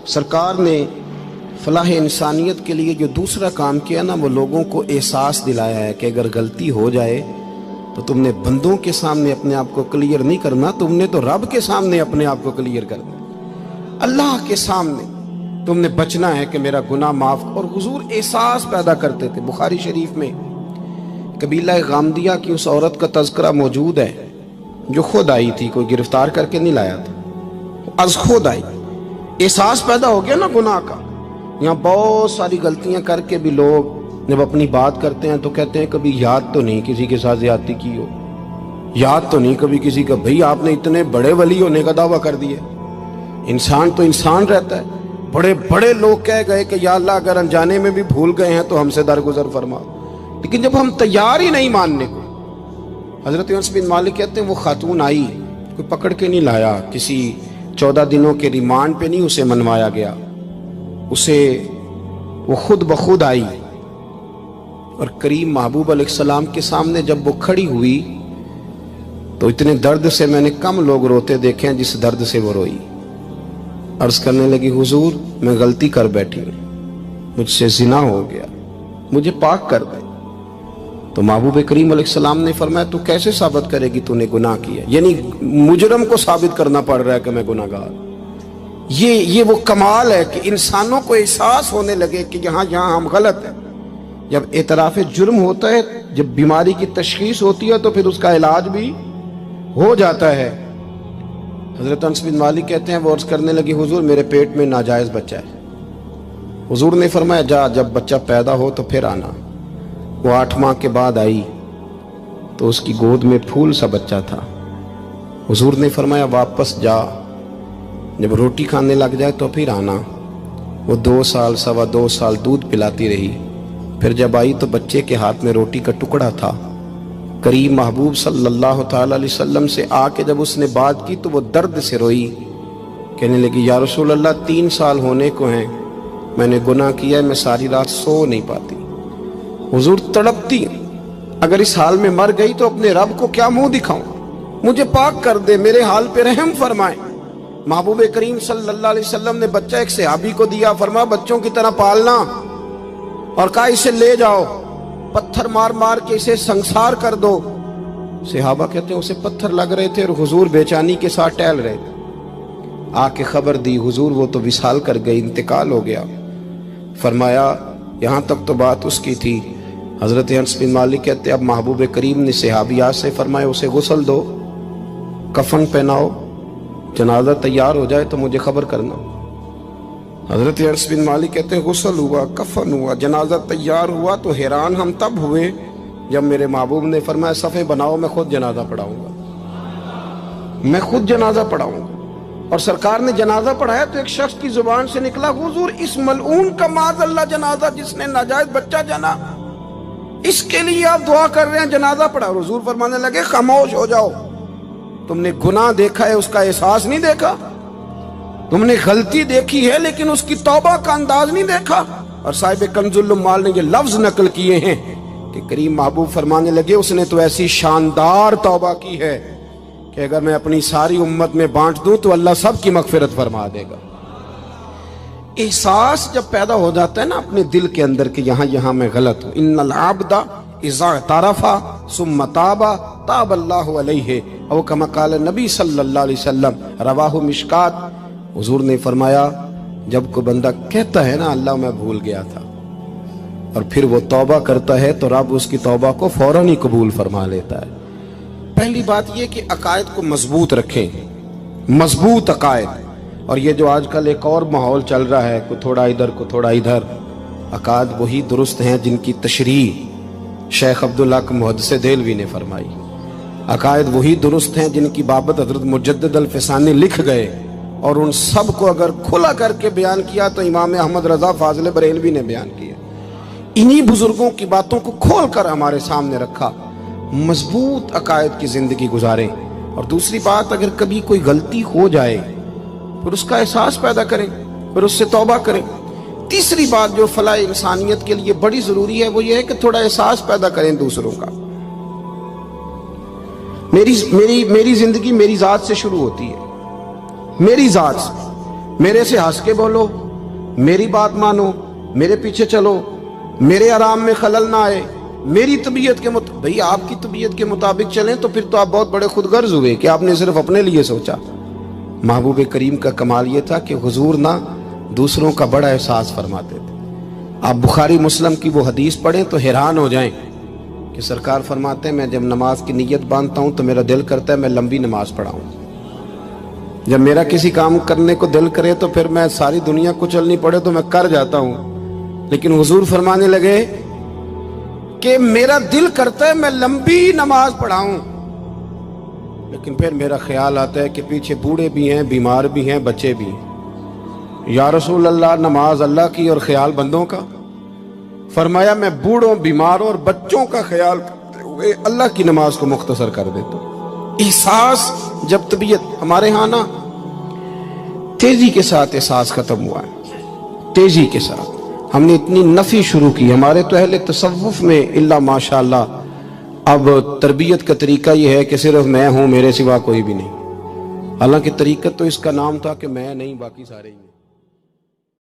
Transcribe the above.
سرکار نے فلاح انسانیت کے لیے جو دوسرا کام کیا نا، وہ لوگوں کو احساس دلایا ہے کہ اگر غلطی ہو جائے تو تم نے بندوں کے سامنے اپنے آپ کو کلیئر نہیں کرنا، تم نے تو رب کے سامنے اپنے آپ کو کلیئر کرنا، اللہ کے سامنے تم نے بچنا ہے کہ میرا گناہ معاف۔ اور حضور احساس پیدا کرتے تھے۔ بخاری شریف میں قبیلہ غامدیہ کی اس عورت کا تذکرہ موجود ہے جو خود آئی تھی، کوئی گرفتار کر کے نہیں لایا تھا، از خود آئی۔ احساس پیدا ہو گیا نا گناہ کا۔ یہاں بہت ساری غلطیاں کر کے بھی لوگ جب اپنی بات کرتے ہیں تو کہتے ہیں کبھی یاد تو نہیں کسی کے ساتھ زیادتی کی ہو، یاد تو نہیں کبھی کسی کا۔ بھئی آپ نے اتنے بڑے ولی ہونے کا دعویٰ کر دیا۔ انسان تو انسان رہتا ہے۔ بڑے بڑے لوگ کہہ گئے کہ یا اللہ اگر انجانے میں بھی بھول گئے ہیں تو ہم سے درگزر فرما، لیکن جب ہم تیار ہی نہیں ماننے کو۔ حضرت انس بن مالک کہتے ہیں وہ خاتون آئی، کوئی پکڑ کے نہیں لایا، کسی 14 دنوں کے ریمانڈ پہ نہیں اسے منوایا گیا، اسے وہ خود بخود آئی، اور کریم محبوب علیہ السلام کے سامنے جب وہ کھڑی ہوئی تو اتنے درد سے میں نے کم لوگ روتے دیکھے ہیں جس درد سے وہ روئی۔ عرض کرنے لگی حضور میں غلطی کر بیٹھی ہوں، مجھ سے زنا ہو گیا، مجھے پاک کر دے۔ تو محبوب کریم علیہ السلام نے فرمایا تو کیسے ثابت کرے گی تو نے گناہ کیا؟ یعنی مجرم کو ثابت کرنا پڑ رہا ہے کہ میں گناہ گار۔ یہ وہ کمال ہے کہ انسانوں کو احساس ہونے لگے کہ یہاں ہم غلط ہیں۔ جب اعتراف جرم ہوتا ہے، جب بیماری کی تشخیص ہوتی ہے تو پھر اس کا علاج بھی ہو جاتا ہے۔ حضرت انس بن مالک کہتے ہیں وہ عرض کرنے لگی حضور میرے پیٹ میں ناجائز بچہ ہے۔ حضور نے فرمایا جا جب بچہ پیدا ہو تو پھر آنا۔ وہ 8 ماہ کے بعد آئی تو اس کی گود میں پھول سا بچہ تھا۔ حضور نے فرمایا واپس جا، جب روٹی کھانے لگ جائے تو پھر آنا۔ وہ 2 سال 2.25 سال دودھ پلاتی رہی، پھر جب آئی تو بچے کے ہاتھ میں روٹی کا ٹکڑا تھا۔ کریم محبوب صلی اللہ تعالی علیہ وسلم سے آ کے جب اس نے بات کی تو وہ درد سے روئی، کہنے لگی یا رسول اللہ 3 سال ہونے کو ہیں، میں نے گناہ کیا ہے، میں ساری رات سو نہیں پاتی۔ حضور تڑپتی، اگر اس حال میں مر گئی تو اپنے رب کو کیا منہ دکھاؤں، مجھے پاک کر دے، میرے حال پہ رحم فرمائے۔ محبوب کریم صلی اللہ علیہ وسلم نے بچہ ایک صحابی کو دیا، فرمایا بچوں کی طرح پالنا، اور کہا اسے لے جاؤ، پتھر مار مار کے اسے سنسار کر دو۔ صحابہ کہتے ہیں اسے پتھر لگ رہے تھے اور حضور بے چینی کے ساتھ ٹہل رہے تھے۔ آ کے خبر دی حضور وہ تو وصال کر گئی، انتقال ہو گیا۔ فرمایا یہاں تک تو بات اس کی تھی۔ حضرت انس بن مالک کہتے اب محبوب کریم نے صحابیات سے فرمایا اسے غسل دو، کفن پہناؤ، جنازہ تیار ہو جائے تو مجھے خبر کرنا۔ حضرت انس بن مالک کہتے ہیں غسل ہوا، کفن ہوا، جنازہ تیار ہوا تو حیران ہم تب ہوئے جب میرے محبوب نے فرمایا صفیں بناؤ، میں خود جنازہ پڑھاؤں گا، میں خود جنازہ پڑھاؤں گا۔ اور سرکار نے جنازہ پڑھایا تو ایک شخص کی زبان سے نکلا حضور اس ملعون کا معاذ اللہ جنازہ جس نے ناجائز بچہ جنا، اس کے لیے آپ دعا کر رہے ہیں، جنازہ پڑھا۔ حضور فرمانے لگے خاموش ہو جاؤ، تم نے گناہ دیکھا ہے، اس کا احساس نہیں دیکھا، تم نے غلطی دیکھی ہے لیکن اس کی توبہ کا انداز نہیں دیکھا۔ اور صاحب کنز العمال نے یہ لفظ نقل کیے ہیں کہ کریم محبوب فرمانے لگے اس نے تو ایسی شاندار توبہ کی ہے کہ اگر میں اپنی ساری امت میں بانٹ دوں تو اللہ سب کی مغفرت فرما دے گا۔ احساس جب پیدا ہو جاتا ہے نا اپنے دل کے اندر کہ یہاں میں غلط ہوں، ان العبد اذا اعترف ثم تاب تاب اللہ علیہ او کما قال نبی صلی اللہ علیہ وسلم، رواہ مشکات۔ حضور نے فرمایا جب کوئی بندہ کہتا ہے نا اللہ میں بھول گیا تھا، اور پھر وہ توبہ کرتا ہے تو رب اس کی توبہ کو فوراً ہی قبول فرما لیتا ہے۔ پہلی بات یہ کہ عقائد کو مضبوط رکھیں، مضبوط عقائد۔ اور یہ جو آج کل ایک اور ماحول چل رہا ہے، کوئی تھوڑا ادھر کوئی تھوڑا ادھر، عقائد وہی درست ہیں جن کی تشریح شیخ عبدالحق محدث دہلوی نے فرمائی، عقائد وہی درست ہیں جن کی بابت حضرت مجدد الفسانی لکھ گئے، اور ان سب کو اگر کھلا کر کے بیان کیا تو امام احمد رضا فاضل بریلوی نے بیان کیا۔ انہی بزرگوں کی باتوں کو کھول کر ہمارے سامنے رکھا۔ مضبوط عقائد کی زندگی گزاریں۔ اور دوسری بات اگر کبھی کوئی غلطی ہو جائے پھر اس کا احساس پیدا کریں، پھر اس سے توبہ کریں۔ تیسری بات جو فلاح انسانیت کے لیے بڑی ضروری ہے وہ یہ ہے کہ تھوڑا احساس پیدا کریں دوسروں کا۔ میری زندگی میری ذات سے شروع ہوتی ہے، میری ذات سے۔ میرے سے ہنس کے بولو، میری بات مانو، میرے پیچھے چلو، میرے آرام میں خلل نہ آئے، میری طبیعت کے بھئی آپ کی طبیعت کے مطابق چلیں تو پھر تو آپ بہت بڑے خود غرض ہوئے کہ آپ نے صرف اپنے لیے سوچا۔ محبوب کریم کا کمال یہ تھا کہ حضور نہ دوسروں کا بڑا احساس فرماتے تھے۔ آپ بخاری مسلم کی وہ حدیث پڑھیں تو حیران ہو جائیں کہ سرکار فرماتے ہیں میں جب نماز کی نیت باندھتا ہوں تو میرا دل کرتا ہے میں لمبی نماز پڑھاؤں، جب میرا کسی کام کرنے کو دل کرے تو پھر میں ساری دنیا کو چلنی پڑے تو میں کر جاتا ہوں، لیکن حضور فرمانے لگے کہ میرا دل کرتا ہے میں لمبی نماز پڑھاؤں، لیکن پھر میرا خیال آتا ہے کہ پیچھے بوڑھے بھی ہیں، بیمار بھی ہیں، بچے بھی ہیں۔ یا رسول اللہ، نماز اللہ کی اور خیال بندوں کا؟ فرمایا میں بوڑھوں، بیماروں اور بچوں کا خیال کرتے ہوئے اللہ کی نماز کو مختصر کر دیتا ہوں۔ احساس جب طبیعت ہمارے ہاں نا تیزی کے ساتھ احساس ختم ہوا ہے، تیزی کے ساتھ ہم نے اتنی نفی شروع کی ہمارے تو اہل تصوف میں، الا ماشاءاللہ اب تربیت کا طریقہ یہ ہے کہ صرف میں ہوں، میرے سوا کوئی بھی نہیں، حالانکہ طریقت تو اس کا نام تھا کہ میں نہیں باقی سارے ہی ہیں۔